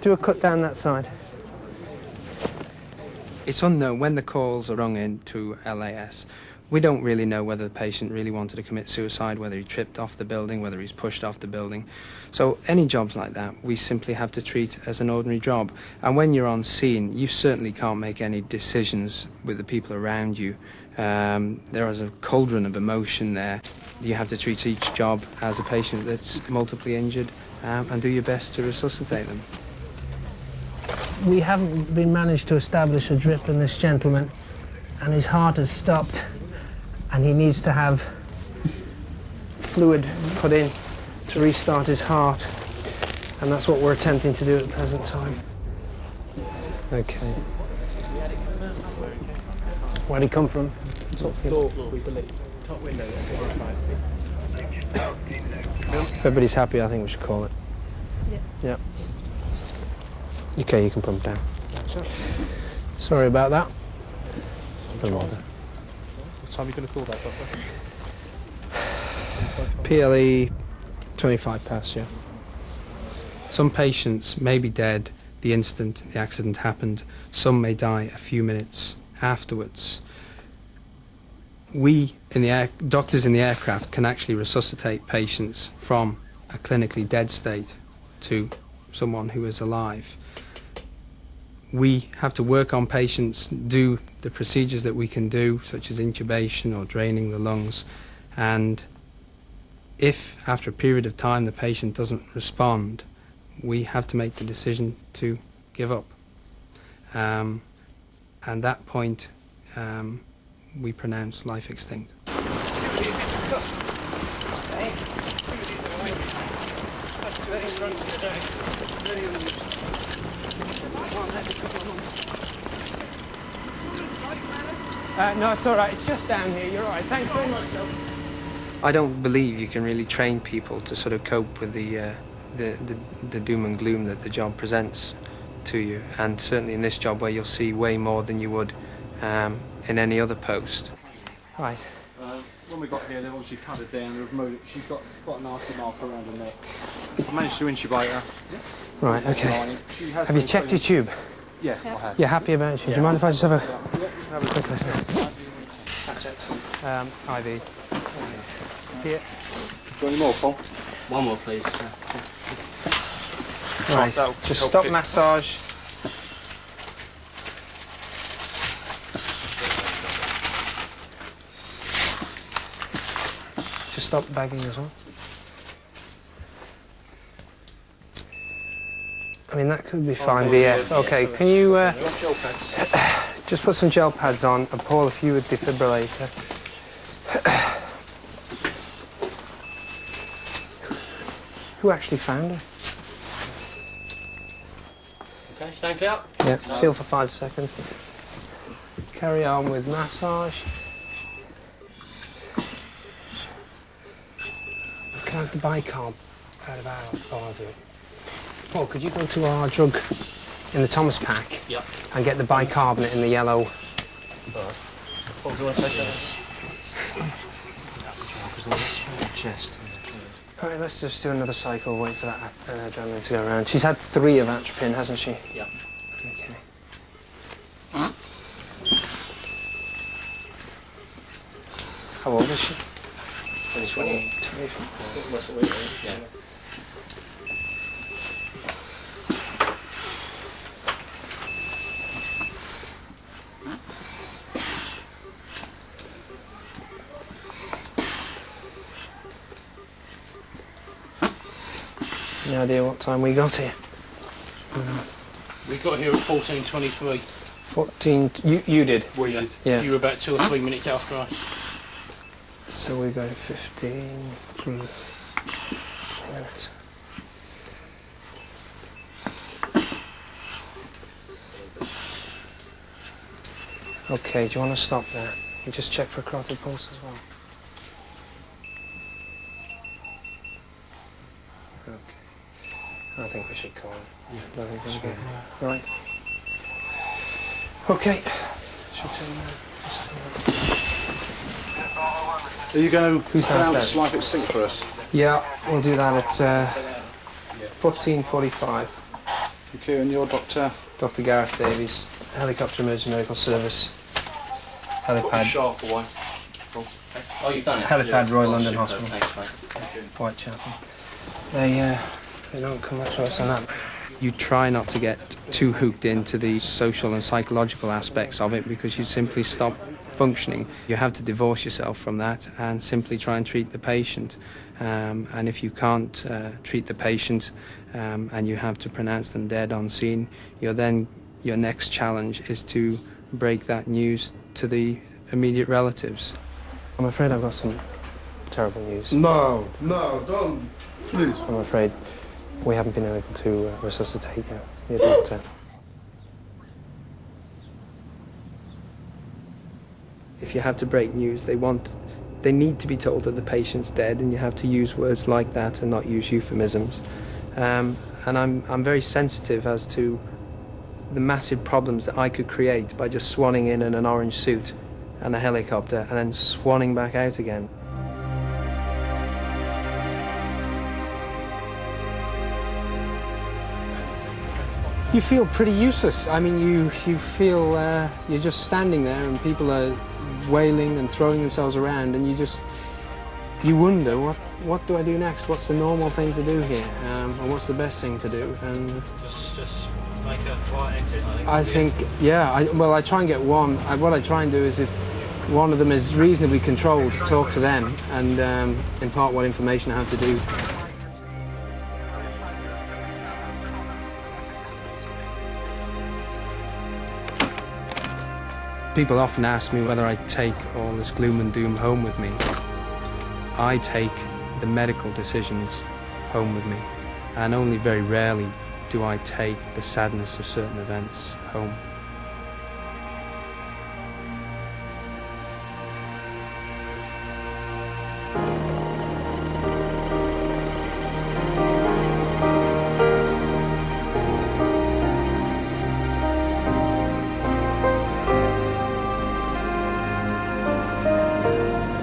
Do a cut down that side. It's unknown when the calls are rung in to LAS. We don't really know whether the patient really wanted to commit suicide, whether he tripped off the building, whether he's pushed off the building. So any jobs like that, we simply have to treat as an ordinary job. And when you're on scene, you certainly can't make any decisions with the people around you. There is a cauldron of emotion there. You have to treat each job as a patient that's multiply injured and do your best to resuscitate them. We haven't been managed to establish a drip in this gentleman, and his heart has stopped, and he needs to have fluid put in to restart his heart, and that's what we're attempting to do at the present time. Okay. Where'd he come from? Top floor, we believe. Top window. If everybody's happy, I think we should call it. Yeah. Yeah. Okay, you can pump down. Sorry about that. What time are you going to call that, Doctor? PLE 25 past, yeah. Some patients may be dead the instant the accident happened. Some may die a few minutes afterwards. Doctors in the aircraft can actually resuscitate patients from a clinically dead state to someone who is alive. We have to work on patients, do the procedures that we can do, such as intubation or draining the lungs, and if after a period of time the patient doesn't respond, we have to make the decision to give up. And at that point, we pronounce life extinct. No, it's all right. It's just down here. You're all right. Thanks very much. I don't believe you can really train people to sort of cope with the doom and gloom that the job presents to you, and certainly in this job where you'll see way more than you would in any other post. Right. When we got here, they've obviously cut her down. They've removed it. She's got quite a nasty mark around her neck. I managed to intubate her. Right, okay. Have you checked your tube? Yeah, I have. You're happy about it? Do you mind if I just have a quick listen? That's excellent. IV. Here. Do you want any more, Paul? One more, please. Right, just stop massage. Just stop bagging as well. I mean, that could be fine, VF. Okay, can you just put some gel pads on and Paul, if you would defibrillator. Who actually found her? Okay, stank out. Yeah, feel for 5 seconds. Carry on with massage. Can I have the bicarb out of our... Oh, I'll do it. Paul, could you go to our drug in the Thomas pack and get the bicarbonate in the yellow? Paul, do you want to take that? Chest. All right, let's just do another cycle, wait for that adrenaline to go around. She's had 3 of atropine, hasn't she? Yeah. Okay. How old is she? 20. 24. Yeah. Any idea what time we got here? We got here at 14:23. 14. You did? We did. Yeah. You were about 2 or 3 minutes after us. So we go 15 minutes. Okay, do you want to stop there? We just check for carotid pulse as well. Okay. I think we should call it. Yeah. I think we should. Right. Okay. Should turn that. Are you going Who's downstairs? Life Extinct for us? Yeah, we'll do that at 14:45. Okay, and your doctor? Dr. Gareth Davies, Helicopter Emergency Medical Service, helipad. Sharp away. Cool. Oh, you've done it? Helipad, Royal London Super. Hospital. Thanks, mate. Whitechapel. They don't come much worse than that. You try not to get too hooked into the social and psychological aspects of it because you simply stop functioning. You have to divorce yourself from that and simply try and treat the patient. And if you can't treat the patient and you have to pronounce them dead on scene, your next challenge is to break that news to the immediate relatives. I'm afraid I've got some terrible news. No, don't. Please. I'm afraid we haven't been able to resuscitate your daughter. If you have to break news, they need to be told that the patient's dead, and you have to use words like that and not use euphemisms. And I'm very sensitive as to the massive problems that I could create by just swanning in an orange suit and a helicopter and then swanning back out again. You feel pretty useless. I mean, you feel you're just standing there and people are wailing and throwing themselves around, and you wonder, what do I do next? What's the normal thing to do here? And what's the best thing to do? And Just make a quiet exit, I think. I think, yeah, I try and get one. What I try and do is, if one of them is reasonably controlled, to talk to them and impart what information I have to do. People often ask me whether I take all this gloom and doom home with me. I take the medical decisions home with me, and only very rarely do I take the sadness of certain events home.